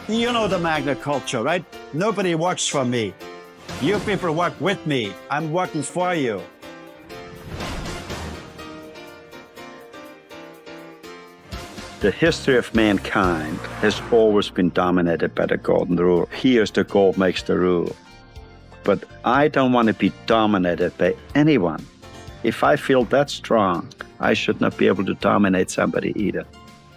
You know the Magna culture, right? Nobody works for me. You people work with me. I'm working for you. The history of mankind has always been dominated by the golden rule. Here's the gold makes the rule. But I don't want to be dominated by anyone. If I feel that strong, I should not be able to dominate somebody either.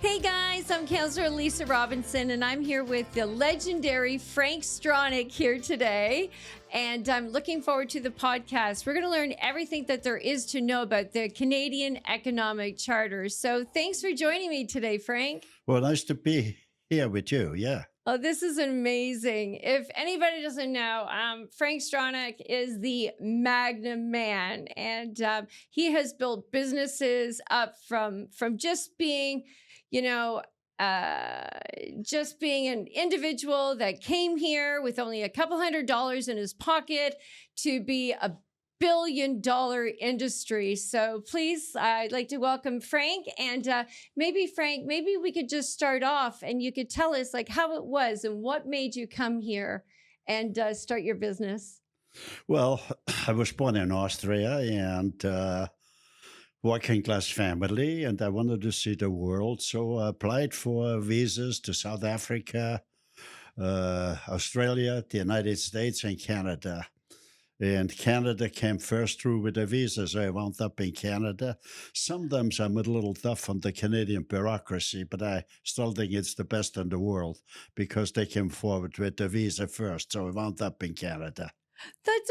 Hey guys, I'm Councillor Lisa Robinson, and I'm here with the legendary Frank Stronach here today. And I'm looking forward to the podcast. We're going to learn everything that there is to know about the Canadian Economic Charter. So thanks for joining me today, Frank. Well, nice to be here with you, yeah. Oh, this is amazing. If anybody doesn't know, Frank Stronach is the Magnum man, and he has built businesses up from just being, just being an individual that came here with only a couple $100 in his pocket to be a billion-dollar industry. So please, I'd like to welcome Frank. And Frank, maybe we could just start off and you could tell us like how it was and what made you come here and start your business. Well, I was born in Austria and working class family, and I wanted to see the world. So I applied for visas to South Africa, Australia, the United States, and Canada. And Canada came first through with the visas. I wound up in Canada. Sometimes I'm a little tough on the Canadian bureaucracy, but I still think it's the best in the world because they came forward with the visa first. So I wound up in Canada. That's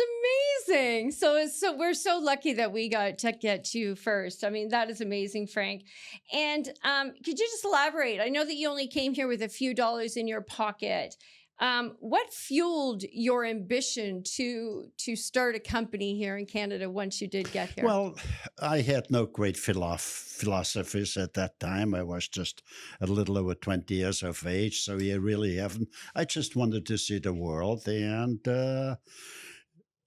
amazing. So we're so lucky that we got to get you first. I mean, that is amazing, Frank. And could you just elaborate? I know that you only came here with a few dollars in your pocket. What fueled your ambition to start a company here in Canada once you did get here? Well, I had no great philosophies at that time. I was just a little over 20 years of age, so you really haven't. I just wanted to see the world, and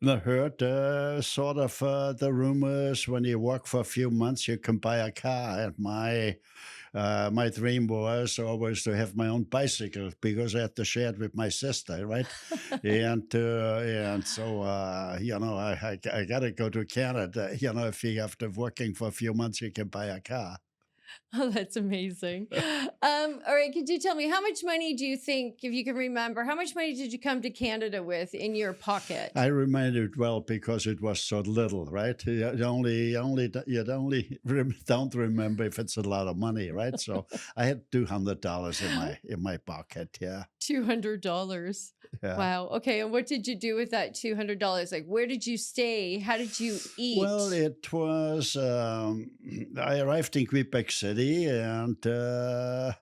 I heard the rumors when you work for a few months, you can buy a car. And my dream was always to have my own bicycle because I had to share it with my sister, right? and so I got to go to Canada. If you after working for a few months, you can buy a car. Oh, that's amazing. All right, could you tell me how much money do you think, if you can remember, how much money did you come to Canada with in your pocket? I remember it well because it was so little, right? You don't remember if it's a lot of money, right? So I had $200 in my pocket. Yeah. $200. Yeah. Wow. Okay. And what did you do with that $200? Like, where did you stay? How did you eat? Well, it was, I arrived in Quebec City and the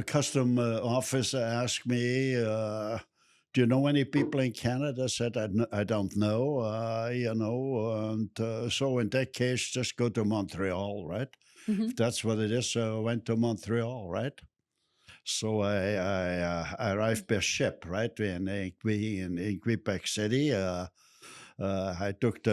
custom officer asked me, do you know any people in Canada? I said, I don't know, and so in that case, just go to Montreal, right? Mhm. If that's what it is, so I went to Montreal, right? So I arrived by ship, right, in Quebec City. I took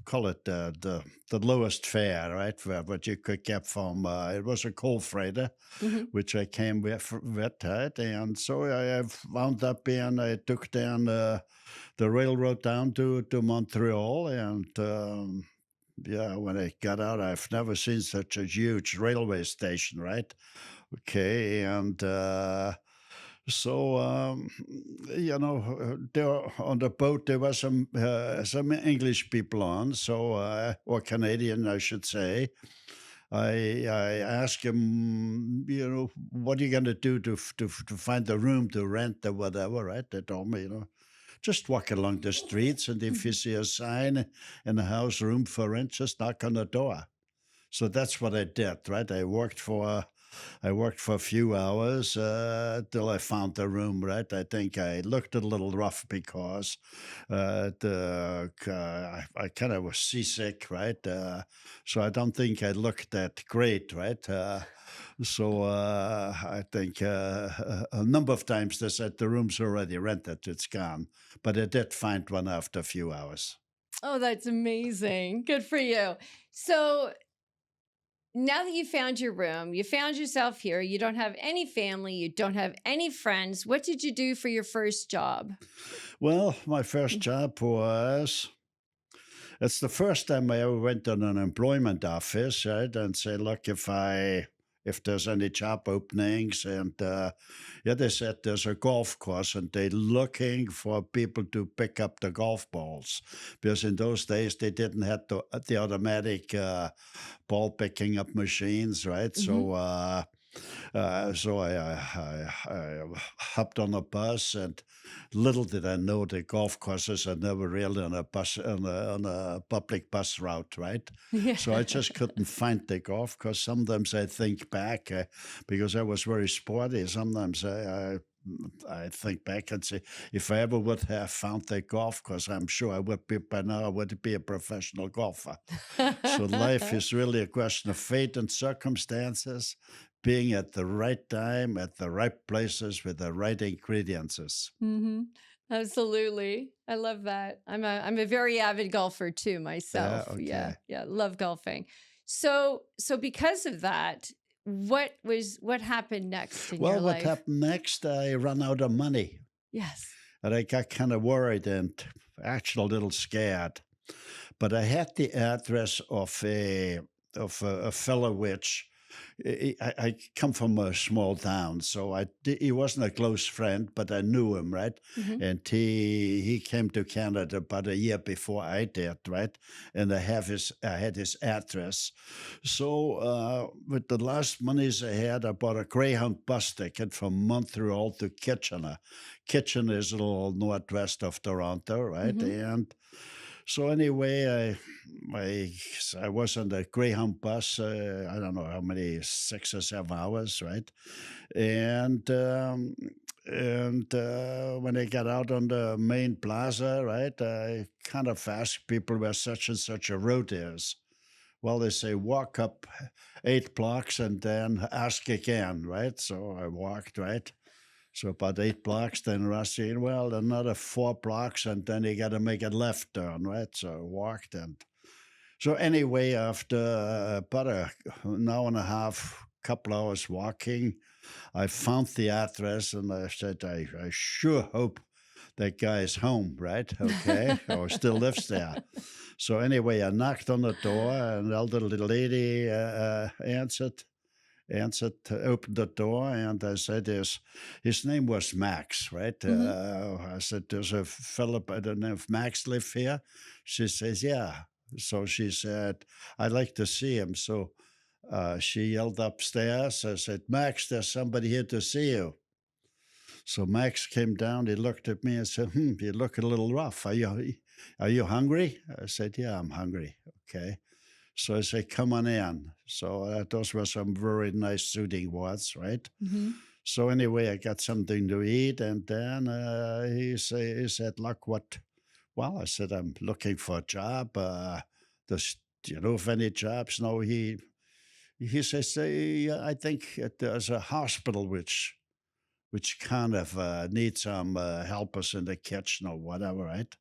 call it the lowest fare, right, what you could get from, it was a coal freighter, Mhm. which I came with right? And so I wound up I took down the railroad down to Montreal, and yeah, when I got out, I've never seen such a huge railway station, right? Okay, and so there on the boat there was some English people on, so or Canadian, I should say. I asked him, what are you going to do to find a room to rent or whatever, right? They told me, just walk along the streets, and if you see a sign in the house, room for rent, just knock on the door. So that's what I did, right? I worked for a few hours till I found the room, right? I think I looked a little rough because I kind of was seasick, right? So I don't think I looked that great, right? I think a number of times they said the room's already rented, it's gone. But I did find one after a few hours. Oh, that's amazing. Good for you. So now that you found your room, you found yourself here, you don't have any family, you don't have any friends. What did you do for your first job? Well, my first job was it's the first time I ever went to an employment office, right, and say, look, if there's any job openings, and yeah, they said there's a golf course, and they're looking for people to pick up the golf balls, because in those days they didn't have the automatic ball picking up machines, right? Hmm. So I hopped on a bus, and little did I know the golf courses are never really on a bus on a public bus route, right? Yeah. So I just couldn't find the golf course. Sometimes I think back because I was very sporty. Sometimes I think back and say, if I ever would have found the golf course, I'm sure I would be by now. I would be a professional golfer. So life is really a question of fate and circumstances, being at the right time, at the right places, with the right ingredients. Hmm. Absolutely. I love that. I'm a very avid golfer too Yeah, myself. Yeah. okay. Yeah. Love golfing. So because of that, what happened next in your Well, what life? happened next? I ran out of money, Yes. and I got kind of worried and actually a little scared. But I had the address of a fellow which I come from a small town, so he wasn't a close friend, but I knew him, right? Hmm. And he came to Canada about a year before I did, right? And I had his address. So with the last monies I had, I bought a Greyhound bus ticket from Montreal to Kitchener. Kitchener is a little northwest of Toronto, right? Hmm. And so anyway, I was on the Greyhound bus. I don't know how many, 6 or 7 hours, right? And when I got out on the main plaza, right, I kind of asked people where such and such a road is. Well, they say walk up 8 blocks and then ask again, right? So I walked, right? So about 8 blocks, then Racine, well, another 4 blocks, and then you got to make a left turn, right? So I walked, and so anyway, after about an hour and a half, couple hours walking, I found the address, and I said, I sure hope that guy is home, right? Okay, or still lives there. So anyway, I knocked on the door, and the elderly lady opened the door, and I said, his name was Max, right? Hmm. I said, there's a fellow by the name of Max live here? She says, yeah. So she said, I'd like to see him. So she yelled upstairs. I said, Max, there's somebody here to see you. So Max came down. He looked at me and said, you look a little rough. Are you hungry? I said, yeah, I'm hungry. Okay. So I say, come on in. So those were some very nice soothing words, right? Hmm. So anyway, I got something to eat, and then he said, look, what? Well, I said, I'm looking for a job. Do you know of any jobs? No, he says, I think there's a hospital which kind of needs some helpers in the kitchen or whatever, right?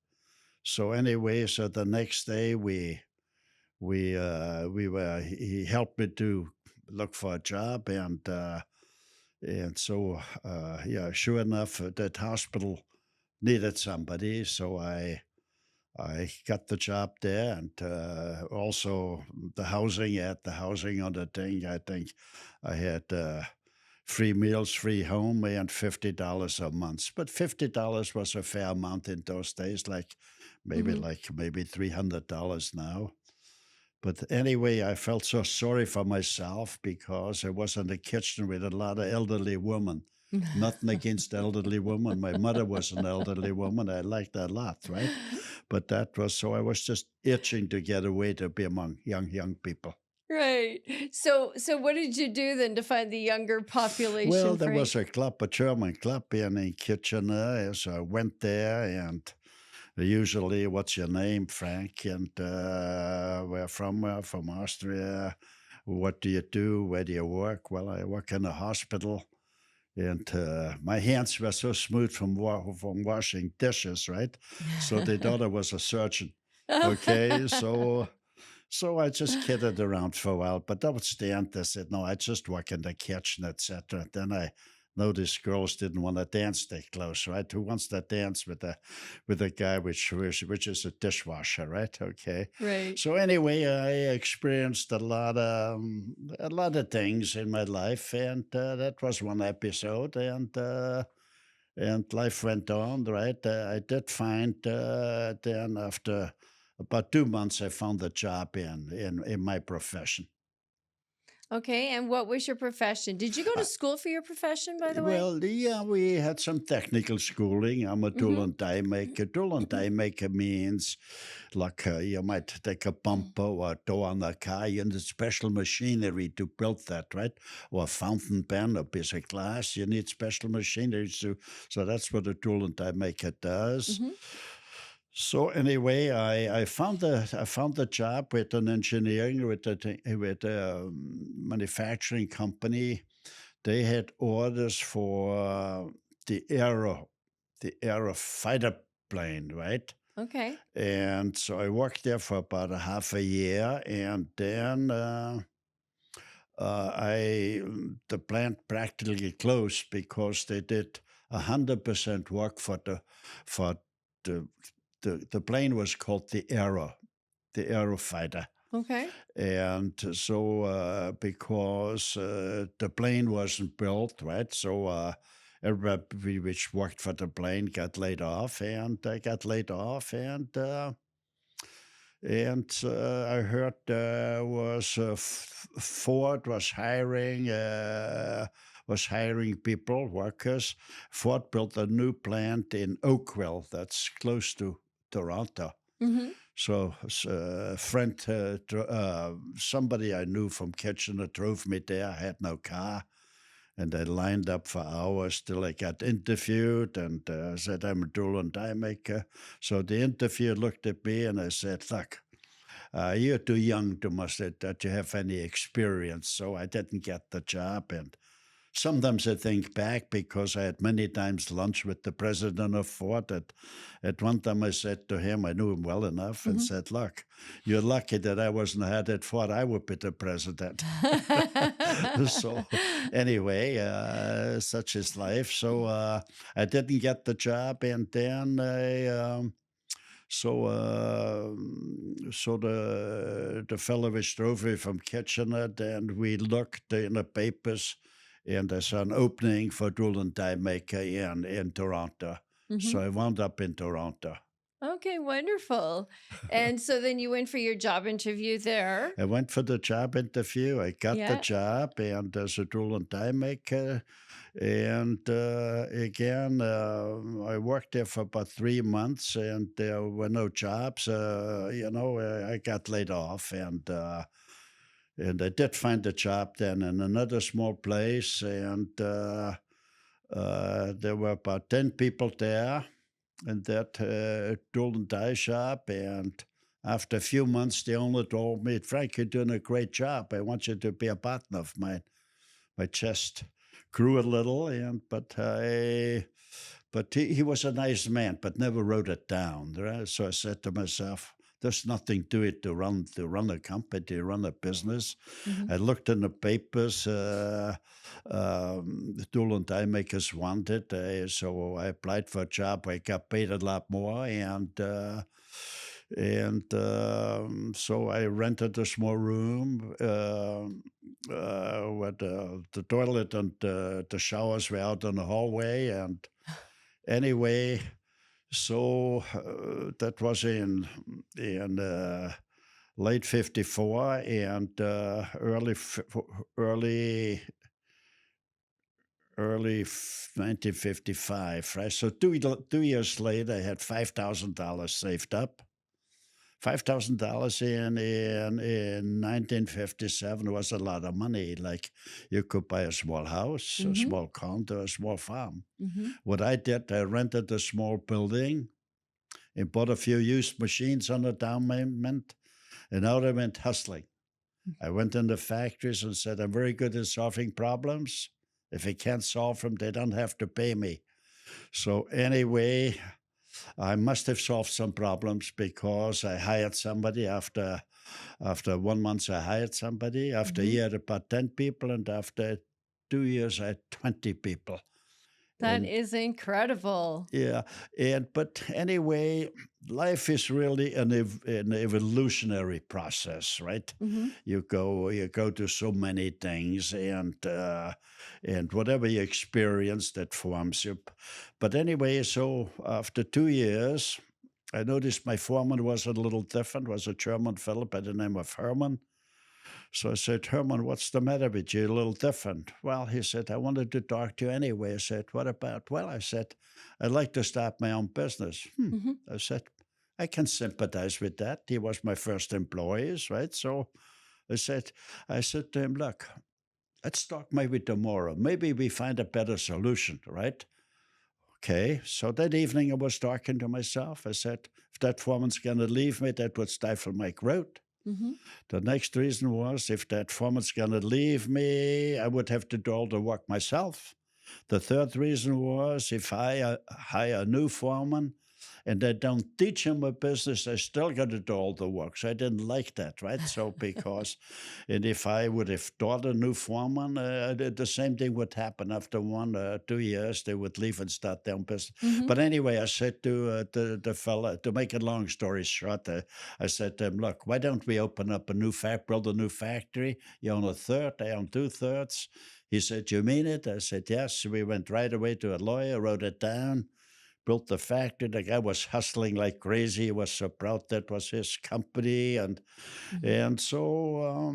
So anyway, so the next day we were he helped me to look for a job, and so yeah, sure enough, that hospital needed somebody, so I got the job there, and also the housing, at the housing on the thing. I think I had 3 meals, free home, and $50 a month. But $50 was a fair amount in those days, Hmm. like maybe $300 now. But anyway, I felt so sorry for myself because I was in the kitchen with a lot of elderly women. Nothing against elderly women. My mother was an elderly woman. I liked that a lot, right? But that was so I was just itching to get away to be among young people. Right. So what did you do then to find the younger Well, population, there was Frank? a club, a German club here in Kitchener. So I went there, and usually, what's your name, Frank? And where from? From Austria. What do you do? Where do you work? Well, I work in a hospital, and my hands were so smooth from washing dishes, right? So they thought I was a surgeon. Okay, So I just kidded around for a while, but towards the end, I said, no, I just work in the kitchen, etc. Then I noticed girls didn't want to dance that close, right? Who wants to dance with a guy which is a dishwasher, right? Okay. Right. So anyway, I experienced a lot of things in my life, and that was one episode, and life went on, right? I did find then after about 2 months, I found a job in my profession. Okay. And what was your profession? Did you go to Uh, school for your profession, by the way? well, yeah, we had some technical schooling. I'm a tool Mm-hmm. and die maker. Tool and die maker means like you might take a bumper or a door on a car. You need special machinery to build that, right? Or a fountain pen, a piece of glass. You need special machinery to. So that's what a tool and die maker does. Mm-hmm. So anyway, I found a job with an engineering with a manufacturing company. They had orders for the aero the aero fighter plane, right? Okay. And so I worked there for about a half a year, and then the plant practically closed because they did 100% work for the the plane was called the Aerofighter. Okay. And so, because the plane wasn't built, right? So, everybody which worked for the plane got laid off, and I got laid off, and I heard Ford was hiring people, workers. Ford built a new plant in Oakville, that's close to Toronto. Mm-hmm. So, friend, somebody I knew from Kitchener drove me there. I had no car, and I lined up for hours till I got interviewed, and said I'm a tool and die maker. So the interviewer looked at me, and I said, "Look, you're too young to must that you have any experience." So I didn't get the job, and sometimes I think back because I had many times lunch with the president of Ford. At one time, I said to him, I knew him well enough, and said, "Look, you're lucky that I wasn't had at Ford. I would be the president." So, anyway, such is life. So I didn't get the job, and then so the fellow which drove me from Kitchener, and we looked in the papers, and there's an opening for tool and die maker in Toronto. Mm-hmm. So I wound up in Toronto. Okay, wonderful. And so then you went for your job interview there. I went for the job interview. I got the Yeah. job, and as a tool and die maker. And again, I worked there for about 3 months, and there were no jobs. I got laid off, and I did find a job then in another small place, and there were about 10 people there in that tool and die shop. And after a few months, the owner told me, "Frank, you're doing a great job. I want you to be a partner of mine." My chest grew a little, but he was a nice man, but never wrote it down. Right? So I said to myself, "There's nothing to it to run a company, to run a business." Mm-hmm. I looked in the papers. The tool and die makers wanted, so I applied for a job. I got paid a lot more, and so I rented a small room where the toilet and the showers were out in the hallway. And anyway, so that was in late '54 and early 1955, right? So 2 years later, I had $5,000 saved up. $5,000 in 1957 was a lot of money. Like you could buy a small house, a Mm-hmm. small condo, a small farm. Mm-hmm. What I did, I rented a small building and bought a few used machines on a down payment, and out I went hustling. I went in the factories and said, "I'm very good at solving problems. If I can't solve them, they don't have to pay me." So anyway, I must have solved some problems because I hired somebody after 1 month. I hired somebody. After a Mhm. year, I had about 10 people, and after 2 years, I had 20 people. That And is incredible. yeah, and but anyway, life is really an evolutionary process, right? Mhm. You go to so many things, and whatever you experience that forms you. But anyway, so after 2 years, I noticed my foreman was a little different. Was a German fellow by the name of Herman. So I said, Herman, what's the matter with you? A little different. Well, he said, I wanted to talk to you anyway. I said, what about? Well, I said, I'd like to start my own business. Mhm. I said, I can sympathize with that. He was my first employee, right? So I said, I said to him, look, let's talk maybe tomorrow. Maybe we find a better solution, right? Okay. So that evening I was talking to myself. I said, if that foreman's going to leave me, that would stifle my growth. Mhm. The next reason was if that foreman's going to leave me, I would have to do all the work myself. The third reason was if I hire a new foreman and I don't teach him a business, I still got to do all the work. So I didn't like that, right? So because, and if I would have taught a new foreman, the same thing would happen after 1 or 2 years. They would leave and start their own business. Mhm. But anyway, I said to the fella, to make a long story short, I said to him, look, why don't we open up build a new factory? You own a third, I own 2/3. He said, you mean it? I said, yes. We went right away to a lawyer, wrote it down, built the factory. The guy was hustling like crazy. He was so proud that was his company. And Mhm. and so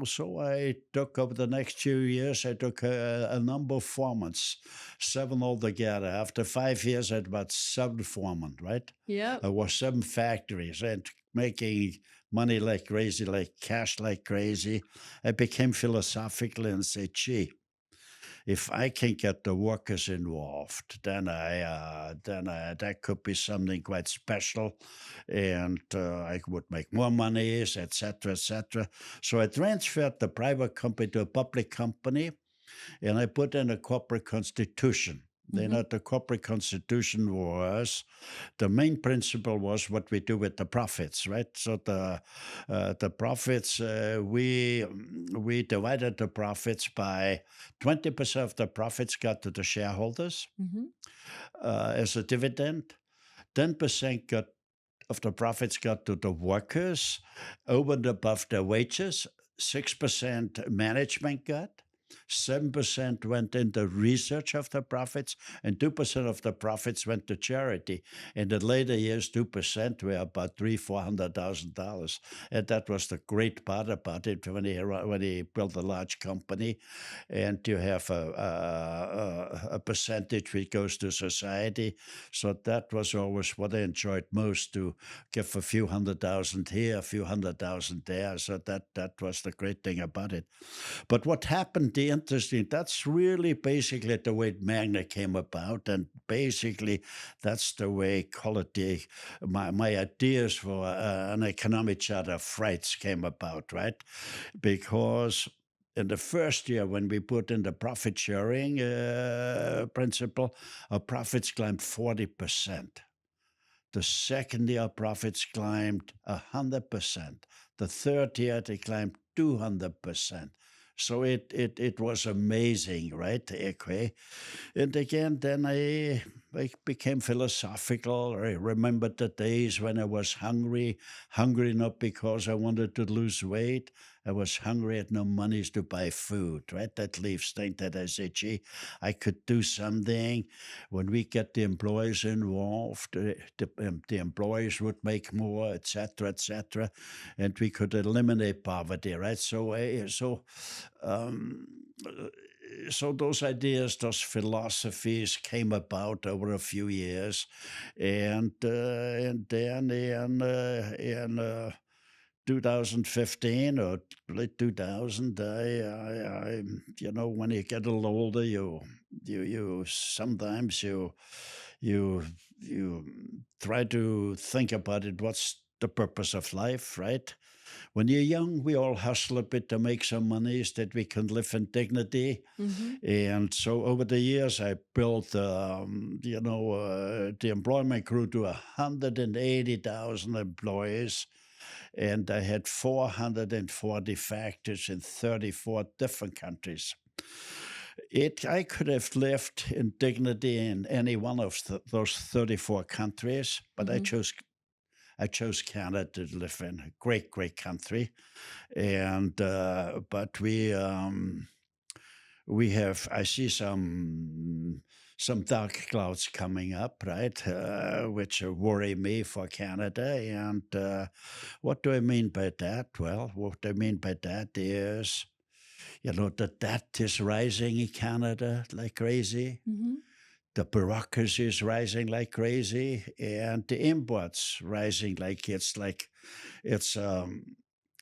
so I took over the next few years, I took a number of foremans, 7 altogether. After 5 years, I had about 7 foremen, right? Yep. I was 7 factories and making money like crazy, like cash like crazy. I became philosophical and said, gee, if I can get the workers involved, then that could be something quite special, and I would make more money, etc., etc. So I transferred the private company to a public company, and I put in a corporate constitution. Mhm. The corporate constitution was the main principle was what we do with the profits, right? So the profits we divided the profits by 20% of the profits got to the shareholders Mhm. as a dividend. 10% got of the profits got to the workers over and above their wages. 6% management got. 7% went into research of the profits, and 2% of the profits went to charity. In the later years, 2% were about $400,000. And that was the great part about it when he built a large company. And you have a percentage which goes to society. So that was always what I enjoyed most, to give a few 100,000 here, a few 100,000 there. So that was the great thing about it. But what happened, the interesting, that's really basically the way Magna came about. And basically, that's the way quality, my ideas for an economic charter of rights came about, right? Because in the first year, when we put in the profit sharing principle, our profits climbed 40%. The second year, profits climbed 100%. The third year, they climbed 200%. So it was amazing, right? Okay. And again, then I became philosophical. I remembered the days when I was hungry not because I wanted to lose weight. I was hungry, had no money to buy food, right? That leaves thing that I said, gee, I could do something. When we get the employees involved, the employees would make more, etc., and we could eliminate poverty, right? Um, uh, so those ideas, those philosophies came about over a few years, and then in 2015 or late 2000, when you get a little older, you sometimes you you try to think about it. What's the purpose of life, right? when you're young, we all hustle a bit to make some money so that we can live in dignity. Mm-hmm. And so over the years, I built, the employment grew to 180,000 employees, and I had 440 factories in 34 different countries. I could have lived in dignity in any one of those 34 countries, but Mm-hmm. I chose Canada to live in. A great, great country, and but we have. I see some dark clouds coming up, right, which worry me for Canada. And what do I mean by that? Well, what I mean by that is, the debt is rising in Canada like crazy. Mm-hmm. The bureaucracy is rising like crazy, and the imports rising like it's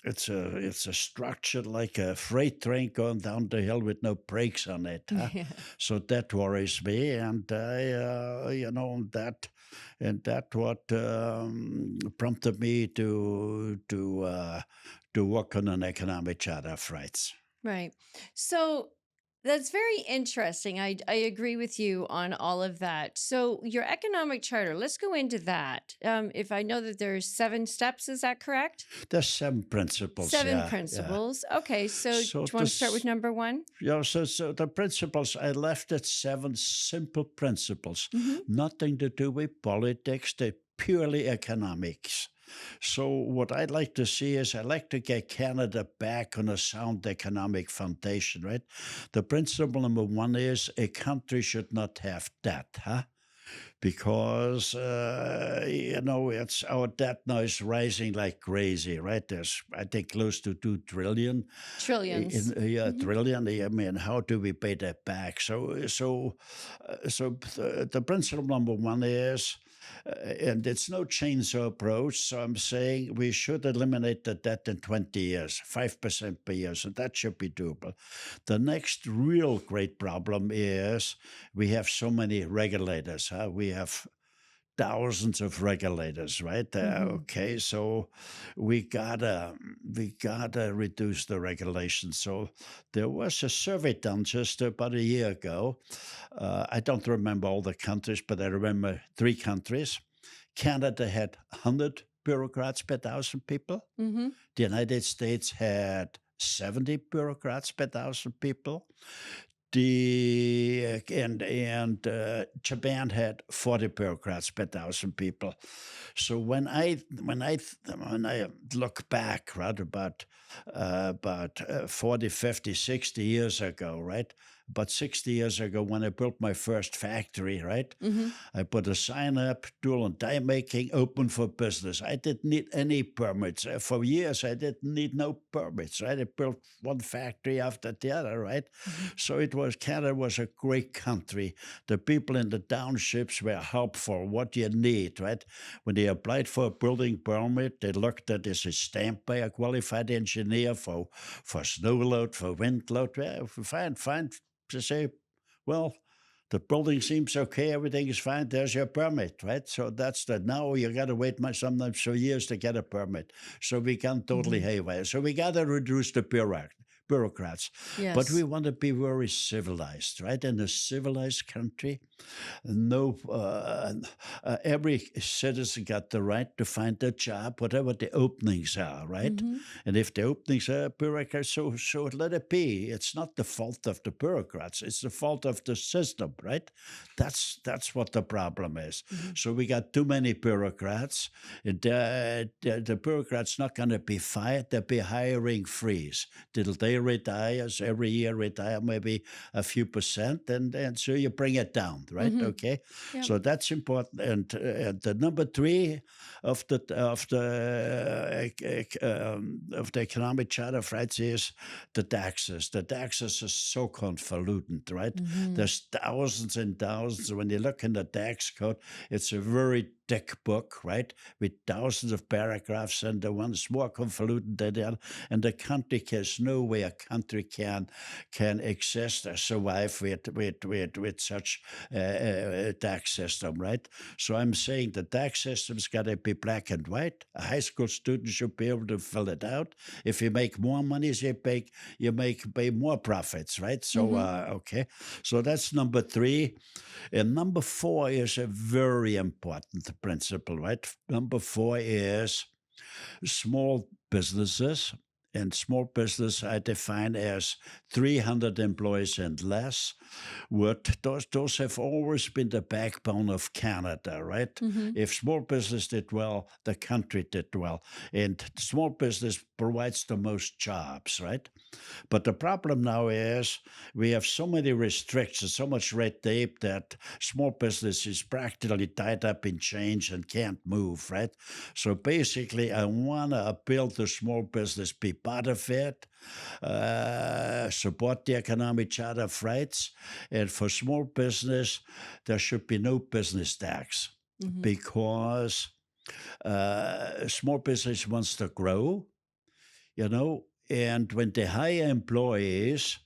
it's a structure like a freight train going down the hill with no brakes on it. Huh? Yeah. So that worries me, and that what prompted me to work on an economic charter of rights. Right. So that's very interesting. I agree with you on all of that. So your economic charter, let's go into that. If I know that there's 7 steps, is that correct? There's 7 principles. 7 Yeah, yeah. principles. Okay. So do So you want to start with this, number 1? so the principles I left it 7 simple principles, Mm-hmm. nothing to do with politics. They're purely economics. So what I'd like to see is I'd like to get Canada back on a sound economic foundation, right? The principle number 1 is a country should not have debt, huh? Because it's our debt now is rising like crazy, right? There's, I think, close to 2 trillion. Trillions. Yeah, Mm-hmm. trillion. I mean, how do we pay that back? So the principle number 1 is, and it's no chainsaw approach. So I'm saying we should eliminate the debt in 20 years, 5% per year. So that should be doable. The next real great problem is we have so many regulators. Huh? We have thousands of regulators, right? Mm-hmm. Okay, so we gotta reduce the regulations. So there was a survey done just about a year ago. I don't remember all the countries, but I remember 3 countries. Canada had 100 bureaucrats per 1,000 people. Mm-hmm. The United States had 70 bureaucrats per 1,000 people. Japan had 40 bureaucrats per 1,000 people. So when I look back, right, about 40, 50, 60 years ago, right, about 60 years ago when I built my first factory, right, Mm-hmm. I put a sign up, tool and die making, open for business. I didn't need any permits. For years, I didn't need no permits, right? I built one factory after the other, right? Mm-hmm. So Canada was a great country. The people in the townships were helpful. What do you need, right? When they applied for a building permit, they looked at this is stamped by a qualified engineer for snow load, for wind load. Well, fine. To say, well, the building seems okay, everything is fine, there's your permit, right? So that's that. Now you got to wait sometimes for years to get a permit. So we can totally Mm-hmm. haywire. So we got to reduce the bureaucrats. But we Yes. want to be very civilized, right? In a civilized country, no, every citizen got the right to find a job, whatever the openings are, right? Mm-hmm. And if the openings are bureaucrats, so let it be. It's not the fault of the bureaucrats; it's the fault of the system, right? That's what the problem is. Mm-hmm. So we got too many bureaucrats. The bureaucrats not going to be fired; they'll be hiring freeze till they retire. So every year retire maybe a few percent, and so you bring it down, right? Mm-hmm. Okay, Yep. so that's important. And the number 3 of the economic charter of rights is the taxes. The taxes are so convoluted, right? Mm-hmm. There's thousands and thousands. When you look in the tax code, it's a very thick book, right, with thousands of paragraphs, and the one's more convoluted than the other. And the country, there's no way a country can exist or survive with such tax system, right? So I'm saying the tax system's got to be black and white. A high school student should be able to fill it out. If you make more money, you pay more profits, right? So okay, so that's number 3. And number 4 is a very important principle, right? Number 4 is small businesses. And small business I define as 300 employees and less. Those have always been the backbone of Canada, right? If small business did well, the country did well. And small business provides the most jobs, right? But the problem now is we have so many restrictions, so much red tape that small business is practically tied up in chains and can't move, right? So basically, I want to build a small business, be part of it, support the economic charter of rights. And for small business, there should be no business tax because small business wants to grow, and when they hire employees,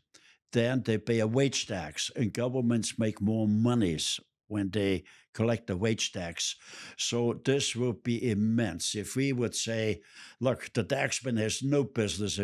then they pay a wage tax, and governments make more monies when they collect the wage tax. So this will be immense. If we would say, look, the taxman has no business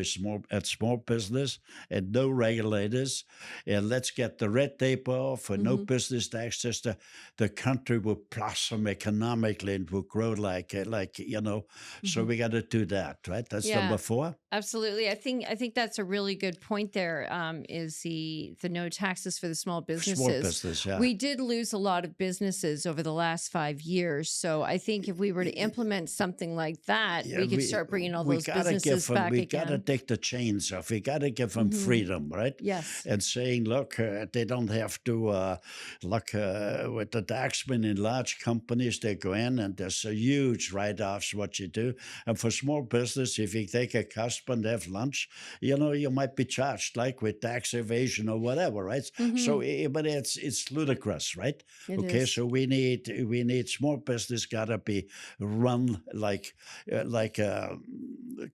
at small business and no regulators, and let's get the red tape off and no business tax system, the country will blossom economically and will grow So we got to do that, right? That's number 4. Absolutely. I think that's a really good point there, is the no taxes for the small businesses. Small business, yeah. We did lose a lot of businesses over the last 5 years. So I think if we were to implement something like that, we could start bringing all those businesses back again. We got to take the chains off. We got to give them freedom, right? Yes. And saying, look, they don't have to, with the taxmen in large companies, they go in and there's a huge write-offs what you do. And for small business, if you take a customer and have lunch, you might be charged like with tax evasion or whatever, right? So, but it's ludicrous, right? It is. So we need small business got to be run like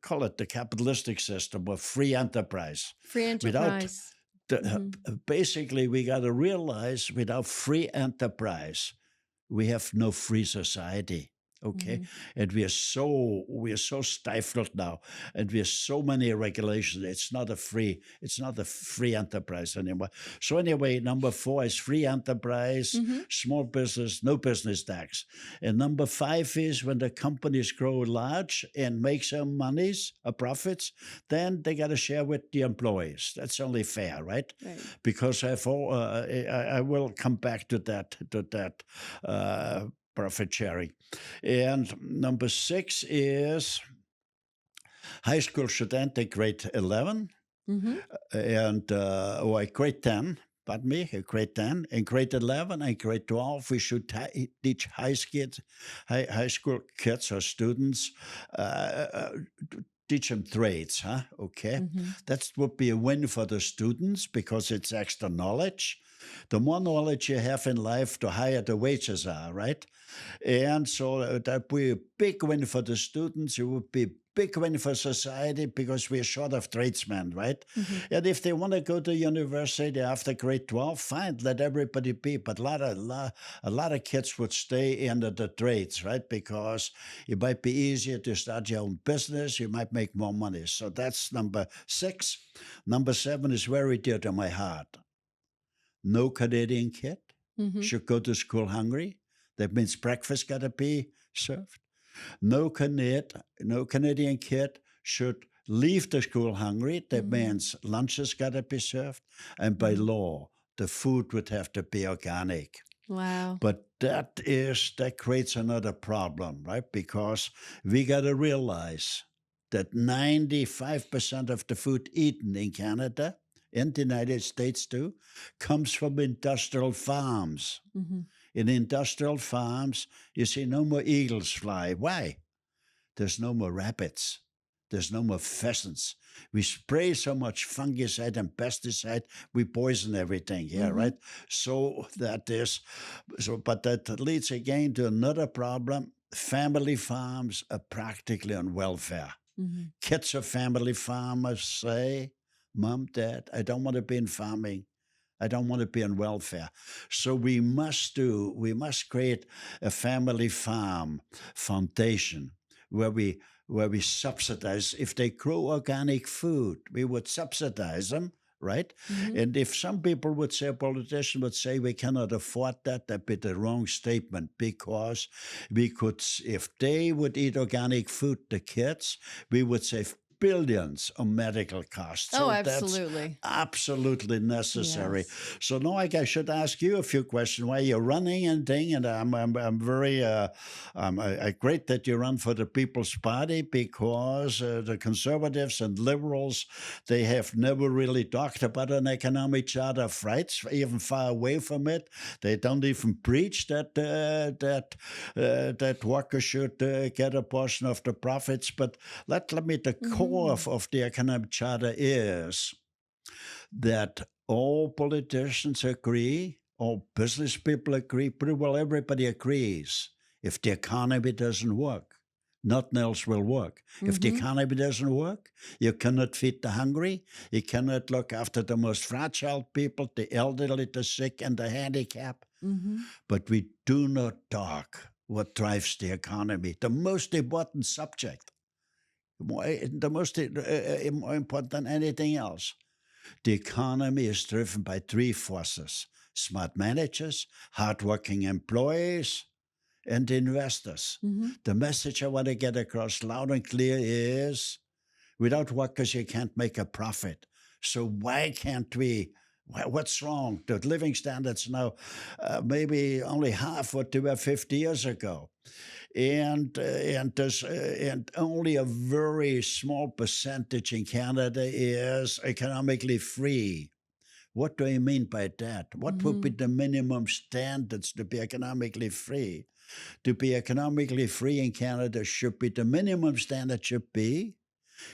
call it the capitalistic system of free enterprise. Free enterprise. Basically, we got to realize without free enterprise, we have no free society. Okay, and we are so stifled now, and we have so many regulations. It's not a free enterprise anymore. So anyway, number 4 is free enterprise, small business, no business tax, and number 5 is when the companies grow large and make some monies, profits, then they got to share with the employees. That's only fair, right? Because I will come back to that. Profit sharing. And number 6 is high school should end at grade 11 or grade 10. Pardon me, grade 10 and grade 11 and grade 12. We should teach high school kids or students. Teach them trades, Okay, that would be a win for the students because it's extra knowledge. The more knowledge you have in life, the higher the wages are, right? And so that would be a big win for the students. It would be a big win for society because we're short of tradesmen, right? And if they want to go to university after grade 12, fine, let everybody be. But a lot of kids would stay in the trades, right? Because it might be easier to start your own business. You might make more money. So that's number 6. Number 7 is very dear to my heart. No Canadian kid should go to school hungry. That means breakfast got to be served. No Canadian kid should leave the school hungry. That means lunch has got to be served. And by law, the food would have to be organic. Wow. But that creates another problem, right? Because we got to realize that 95% of the food eaten in Canada, in the United States too, comes from industrial farms. In industrial farms, you see no more eagles fly. Why? There's no more rabbits. There's no more pheasants. We spray so much fungicide and pesticide, we poison everything. Yeah, right. So but that leads again to another problem. Family farms are practically on welfare. Kids of family farmers say, "Mom, Dad, I don't want to be in farming. I don't want to be on welfare." So we must create a family farm foundation where we subsidize. If they grow organic food, we would subsidize them, right? And if some people would say, a politician would say, we cannot afford that, that'd be the wrong statement, because we could, if they would eat organic food, the kids, we would save billions of medical costs. Oh, So absolutely. that's absolutely necessary. Yes. So now I should ask you a few questions. Why you're running and thing, and I'm very great that you run for the People's Party, because the conservatives and liberals, they have never really talked about an economic charter of rights, even far away from it. They don't even preach that that workers should get a portion of the profits. But let me the core of the economic charter is that all politicians agree, all business people agree, pretty well everybody agrees. If the economy doesn't work, nothing else will work. If the economy doesn't work, you cannot feed the hungry, you cannot look after the most fragile people, the elderly, the sick, and the handicapped. But we do not talk what drives the economy, the most important subject. More important than anything else. The economy is driven by three forces: smart managers, hardworking employees, and investors. The message I want to get across loud and clear is, without workers, you can't make a profit. So why can't we? What's wrong? The living standards now maybe only half what they were 50 years ago. And only a very small percentage in Canada is economically free. What do I mean by that? What would be the minimum standards to be economically free? To be economically free in Canada should be, the minimum standard should be,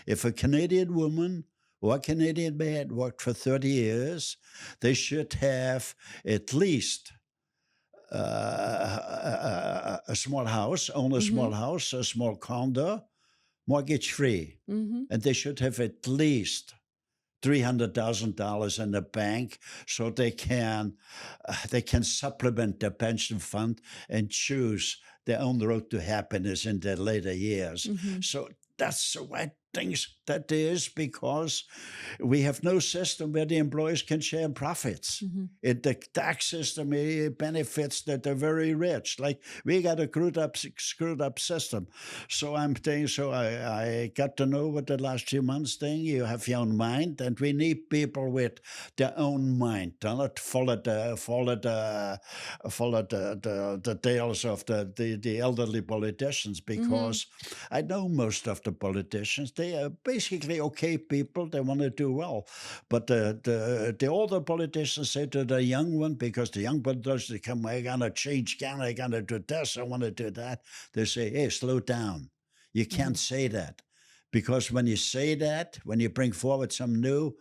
if a Canadian woman or a Canadian man worked for 30 years, they should have at least a small house, own a small house, a small condo, mortgage free. And they should have at least $300,000 in the bank, so they can supplement their pension fund and choose their own road to happiness in their later years. So that's the right things that is, because we have no system where the employers can share profits. The tax system, it benefits that they're very rich. Like, we got a screwed up system. So I got to know what the last few months thing, you have your own mind, and we need people with their own mind. Do not follow the tales of the elderly politicians, because I know most of the politicians, they are basically okay people. They want to do well. But the older politicians say to the young one, because the young politicians come, I got to change Canada, I got to do this, I want to do that. They say, hey, slow down. You can't say that. Because when you say that, when you bring forward some new,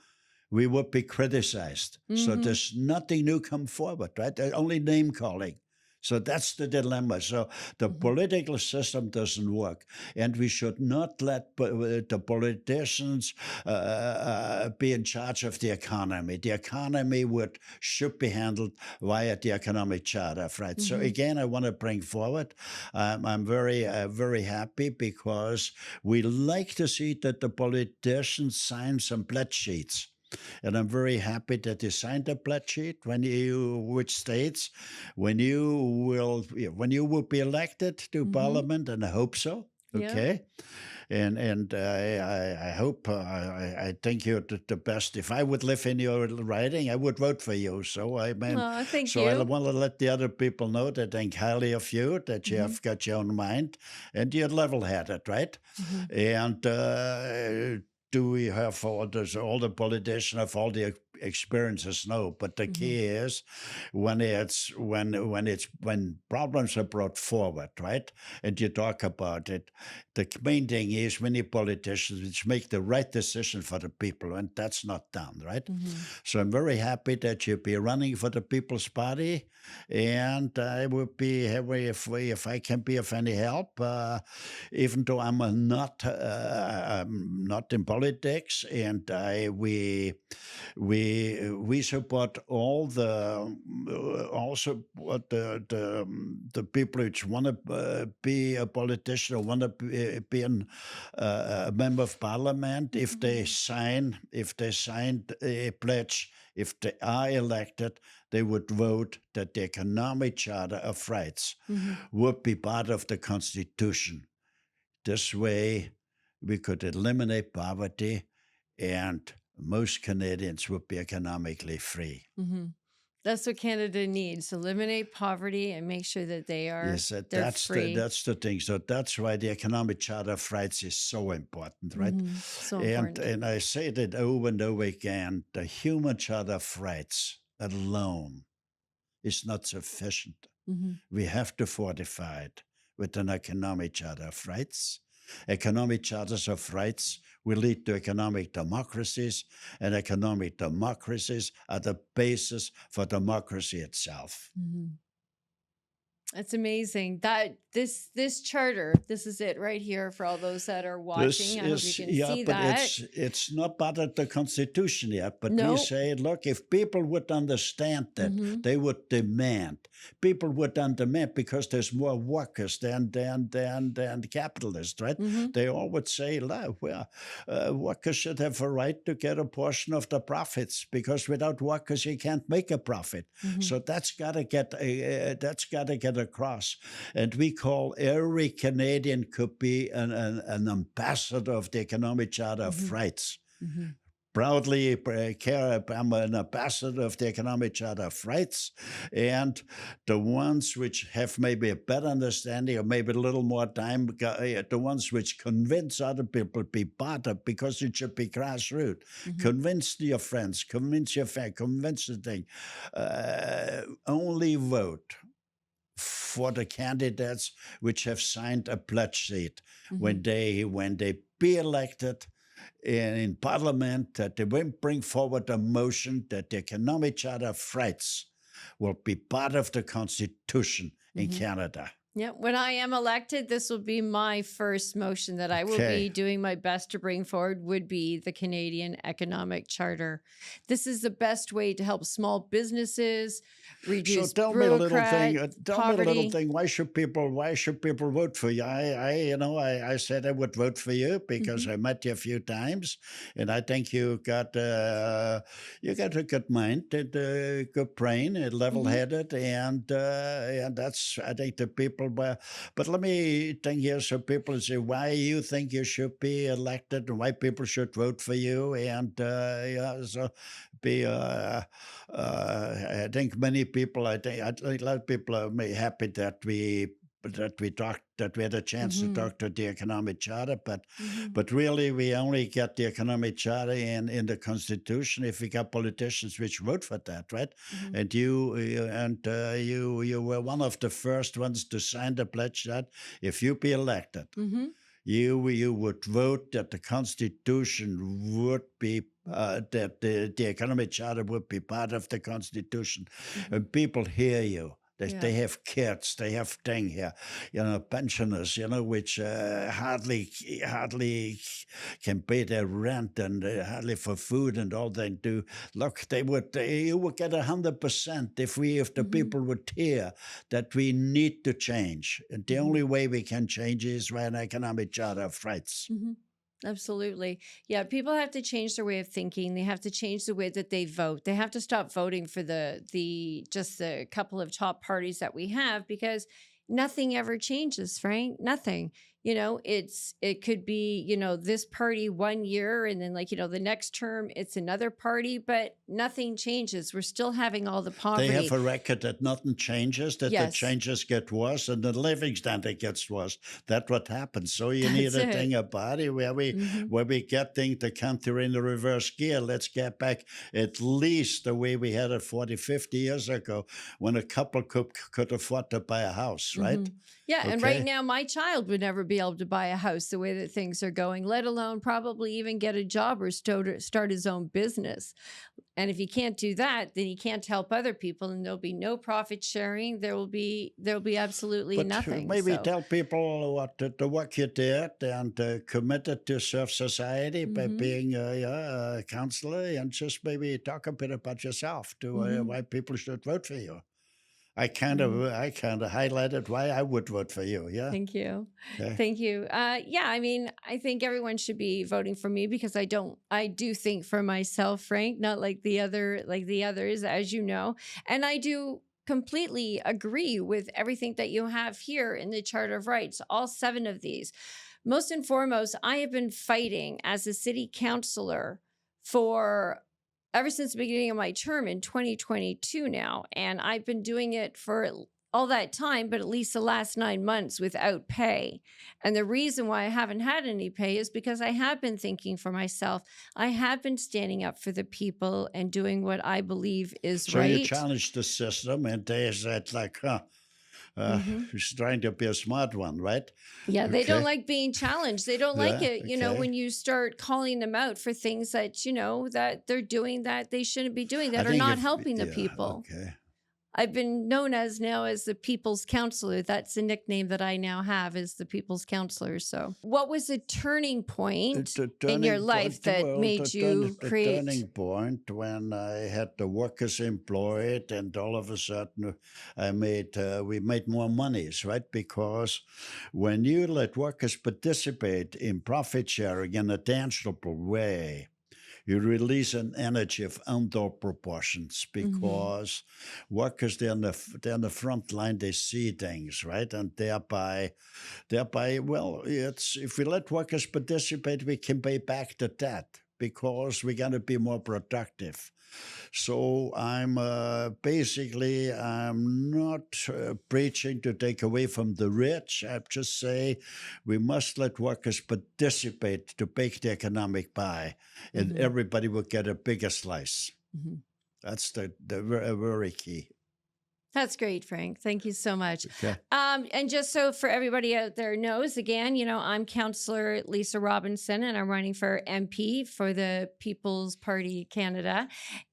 we would be criticized. So there's nothing new come forward, right? There's only name calling. So that's the dilemma. So the political system doesn't work, and we should not let the politicians be in charge of the economy. The economy should be handled via the economic charter, right? So again, I want to bring forward, I'm very happy, because we like to see that the politicians sign some pledge sheets. And I'm very happy that you signed a pledge sheet which states when you will be elected to Parliament, and I hope so. Okay. And I hope, I think you're the best. If I would live in your riding, I would vote for you. So I mean, thank so you. I want to let the other people know that I think highly of you, that you have got your own mind, and you're level-headed, right? And do we have all the politicians, of all the experiences know. But the Mhm. key is when problems are brought forward, right? And you talk about it. The main thing is many politicians which make the right decision for the people, and that's not done, right? Mhm. So I'm very happy that you'll be running for the People's Party, and I would be happy if I can be of any help. Even though I'm not in politics, and we support all the also what the people which want to be a politician or want to be a member of parliament. If they signed a pledge, if they are elected, they would vote that the economic charter of rights Mhm. would be part of the constitution. This way, we could eliminate poverty, and most Canadians would be economically free. Mhm. That's what Canada needs: eliminate poverty and make sure that Yes, they're free. that's the thing. So that's why the economic charter of rights is so important, right? Mhm. So important. And I say that over and over again: the human charter of rights alone is not sufficient. Mhm. We have to fortify it with an economic charter of rights. Economic charters of rights will lead to economic democracies, and economic democracies are the basis for democracy itself. Mhm. It's amazing that this charter, this is it right here for all those that are This watching. I hope you is, can yeah, see but that. it's not part of the Constitution yet. But we No. say, look, if people would understand that, Mhm. they would demand. People would demand because there's more workers than capitalists, right? Mhm. They all would say, well, workers should have a right to get a portion of the profits because without workers you can't make a profit. Mhm. So that's got to get across. And we call every Canadian could be an ambassador of the economic charter of Mhm. rights. Mhm. Proudly, I'm an ambassador of the economic charter of rights, and the ones which have maybe a better understanding or maybe a little more time, the ones which convince other people to be part of, because it should be grassroots. Mhm. Convince your friends, convince your family, convince the thing. Only vote for the candidates which have signed a pledge sheet Mhm. when they be elected in Parliament, that they will bring forward a motion that the economic charter of rights will be part of the Constitution in Mhm. Canada. Yeah, when I am elected, this will be my first motion that I will be Okay. doing my best to bring forward would be the Canadian Economic Charter. This is the best way to help small businesses, So reduce tell me a little thing. poverty. Why should people vote for you? I said I would vote for you because Mhm. I met you a few times, and I think you got a good mind, and a good brain, and Mhm. level-headed, and that's I think the people. But let me think here, so people say why you think you should be elected and why people should vote for you, and yeah, so be. I think many people. I think a lot of people are happy that we had a chance to Mhm. talk to the economic charter, Mhm. but really we only get the economic charter in the Constitution if we got politicians which vote for that, right? Mhm. And you were one of the first ones to sign the pledge that if you be elected, Mhm. you would vote that the Constitution would be that the economic charter would be part of the Constitution, Mhm. and people hear you. Yeah. They have kids, they have thing here, pensioners, which hardly can pay their rent and hardly for food and all they do. Look, you would get 100% if the Mhm. people would hear that we need to change, and the Mhm. only way we can change is by an economic charter of rights. Mhm. Absolutely. Yeah, people have to change their way of thinking. They have to change the way that they vote. They have to stop voting for the just the couple of top parties that we have, because nothing ever changes, Frank. Nothing. it could be, this party one year and then like, the next term it's another party, but nothing changes. We're still having all the They poverty. have a record that nothing changes, that the Yes. changes get worse and the living standard gets worse. That's what happens. So you need That's a it. thing, a body where we Mhm. where we get the country in the reverse gear. Let's get back at least the way we had it 40, 50 years ago when a couple could afford to buy a house, right? Mhm. Yeah, and right Okay. now my child would never be able to buy a house the way that things are going, let alone probably even get a job or start his own business. And if he can't do that, then he can't help other people, and there'll be no profit sharing. There'll be absolutely But nothing. maybe So, tell people what the work you did and committed to serve society by mhm, being a counselor, and just maybe talk a bit about yourself to mhm, why people should vote for you. I mhm. kind of highlighted why I would vote for you. Yeah. Thank you. Okay. Thank you. Yeah, I mean, I think everyone should be voting for me because I do think for myself, Frank, not like the others, as you know. And I do completely agree with everything that you have here in the Charter of Rights, all 7 of these. Most and foremost, I have been fighting as a city councilor for ever since the beginning of my term in 2022 now. And I've been doing it for all that time, but at least the last 9 months without pay. And the reason why I haven't had any pay is because I have been thinking for myself. I have been standing up for the people and doing what I believe is So you right. challenged the system, and they said like, Hmm. she's trying to be a smart one, right? Yeah, they don't Okay. like being challenged. They don't like Yeah. it, Okay. when you start calling them out for things that, that they're doing that they shouldn't be doing, I that are think not if helping the yeah. people. Okay. I've been known as now as the People's Counselor. That's the nickname that I now have, is the People's Counselor. So, what was the turning point The in your turning life point, that well, made you the create? turning point when I had the workers employed, and all of a sudden we made more monies, right? Because when you let workers participate in profit sharing in a tangible way, you release an energy of under proportions Hmm. because workers they're in the front line, they see things, right, and thereby, well, it's if we let workers participate, we can pay back the debt because we're going to be more productive. So I'm not preaching to take away from the rich. I just say we must let workers participate to bake the economic pie, and Hmm. everybody will get a bigger slice. Hmm. That's the very key. That's great, Frank. Thank you so much. Okay. And just so for everybody out there knows, again, I'm Councillor Lisa Robinson, and I'm running for MP for the People's Party Canada,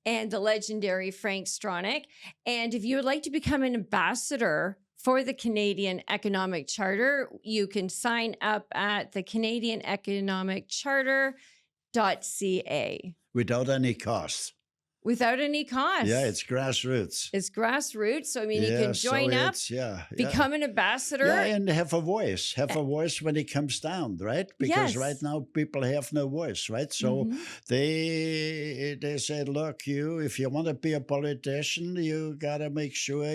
and the legendary Frank Stronach. And if you would like to become an ambassador for the Canadian Economic Charter, you can sign up at the Canadian Economic Charter.ca Without any cost. without any cost. Yeah, it's grassroots. It's grassroots. So, I mean, you Yeah, can so join up, it's yeah. become an Yeah, ambassador. and have a voice. Have a voice when it comes down, right? Because right Yes. now people have no voice, right? So Hmm. they say, look, if you want to be a politician, you gotta make sure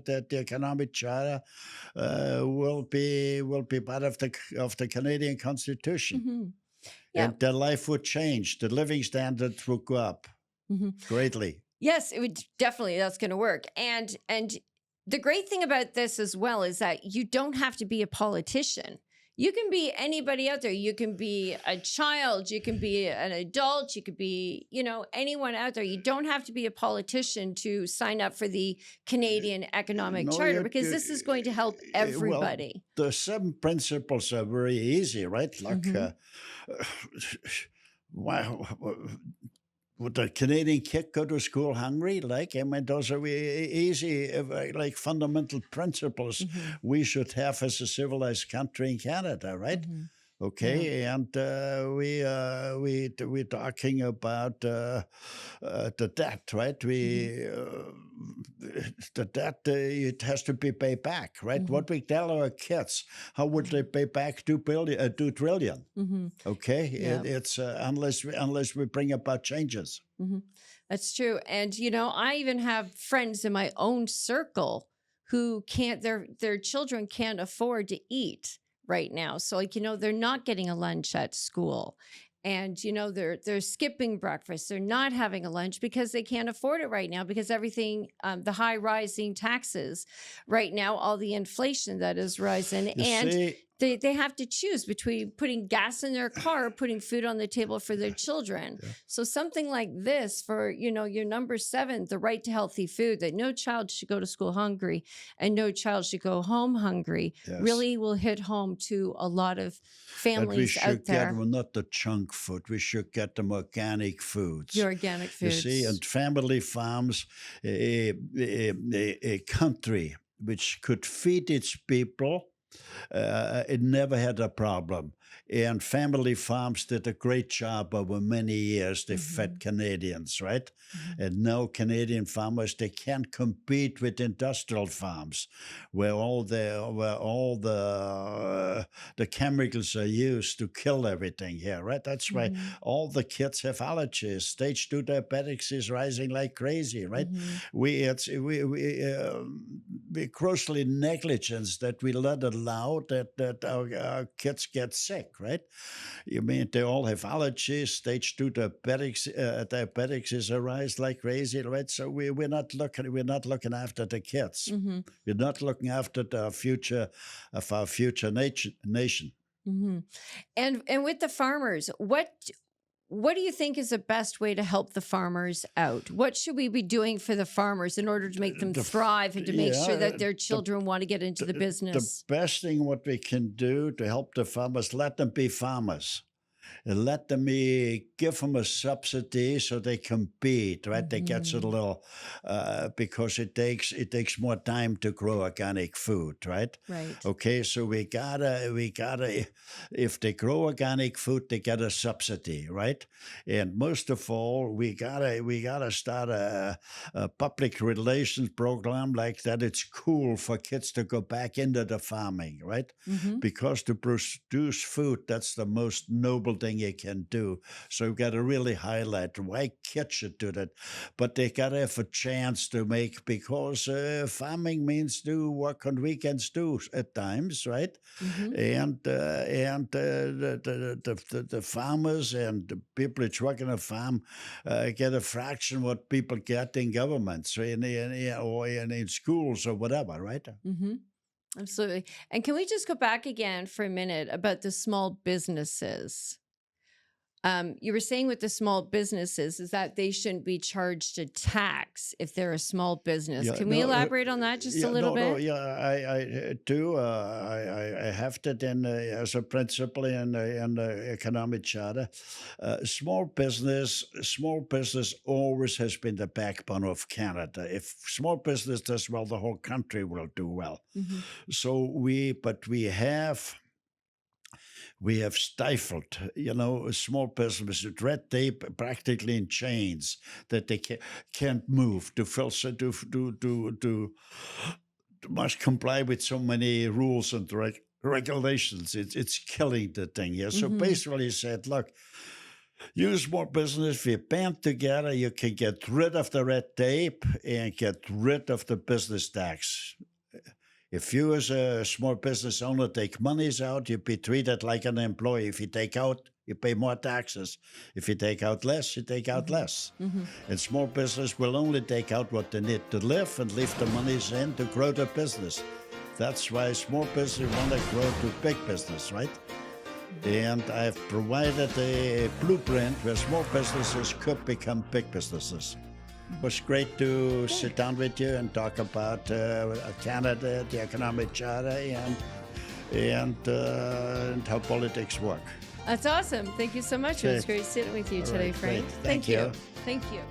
that the economic charter will be part of the Canadian Constitution, Hmm. Yeah. and their life would change. The living standards would go up Hmm. greatly. Yes, it would definitely. That's going to work. And the great thing about this as well is that you don't have to be a politician. You can be anybody out there. You can be a child. You can be an adult. You could be, anyone out there. You don't have to be a politician to sign up for the Canadian Economic No, Charter, because this is going to help well, everybody. the 7 principles are very easy, right? Like, Hmm. wow, would the Canadian kid go to school hungry? Like, I mean, those are easy, like fundamental principles Hmm. we should have as a civilized country in Canada, right? Hmm. Yeah. Okay, and we're talking about the debt, right? The debt, it has to be paid back, right? Hmm. What we tell our kids, how would they pay back 2 trillion? Hmm. Okay, Yeah. it's unless we bring about changes. Hmm. That's true. And, I even have friends in my own circle who can't, their children can't afford to eat. right now. So like, they're not getting a lunch at school. And they're skipping breakfast. They're not having a lunch because they can't afford it right now, because everything, the high rising taxes right now, all the inflation that is rising, You and see, they have to choose between putting gas in their car or putting food on the table for their children. Yeah. So something like this for, your number 7, the right to healthy food, that no child should go to school hungry and no child should go home hungry, yes. really will hit home to a lot of And we families should out there. get, well, not the junk food, we should get them organic foods. Your organic You foods. see, and family farms, a country which could feed its people, it never had a problem. And family farms did a great job over many years. They fed Canadians, right? And now Canadian farmers, they can't compete with industrial farms, where all the chemicals are used to kill everything here, right? That's why all the kids have allergies. Stage 2 diabetics is rising like crazy, right? We grossly negligence that we let allow that our kids get sick, right? You mean they all have allergies? Stage 2 diabetics is a rise like crazy, right? So we're not looking after the kids. We're not looking after the future of our future nation. And with the farmers, what do you think is the best way to help the farmers out? What should we be doing for the farmers in order to make them thrive and to make sure that their children want to get into the business? The best thing what we can do to help the farmers, let them be farmers. And let them give them a subsidy so they compete, right? They get a little because it takes more time to grow organic food, right? Right. Okay, so we gotta if they grow organic food, they get a subsidy, right? And most of all, we gotta start a public relations program like that. It's cool for kids to go back into the farming, right? Because to produce food, that's the most noble thing you can do. So you've got to really highlight why kids should do that. But they got to have a chance to make, because farming means to work on weekends too at times, right? And the farmers and the people that work on a farm get a fraction what people get in governments or in schools or whatever, right? Absolutely. And can we just go back again for a minute about the small businesses? You were saying with the small businesses is that they shouldn't be charged a tax if they're a small business. Can we elaborate on that just a little bit? I do. I have that in as a principle in the economic charter. Small business always has been the backbone of Canada. If small business does well, the whole country will do well. So we have stifled, small businesses with red tape, practically in chains that they can't move to must comply with so many rules and regulations. It's killing the thing here. So basically, he said, look, you small business, if you band together, you can get rid of the red tape and get rid of the business tax. If you as a small business owner take monies out, you be treated like an employee. If you take out, you pay more taxes. If you take out less, you take out less. And small business will only take out what they need to live and leave the monies in to grow the business. That's why small business want to grow to big business, right? And I've provided a blueprint where small businesses could become big businesses. It was great to sit down with you and talk about Canada, the economic charter, and how politics work. That's awesome. Thank you so much. It was great sitting with you today, Frank. Thank you. Thank you.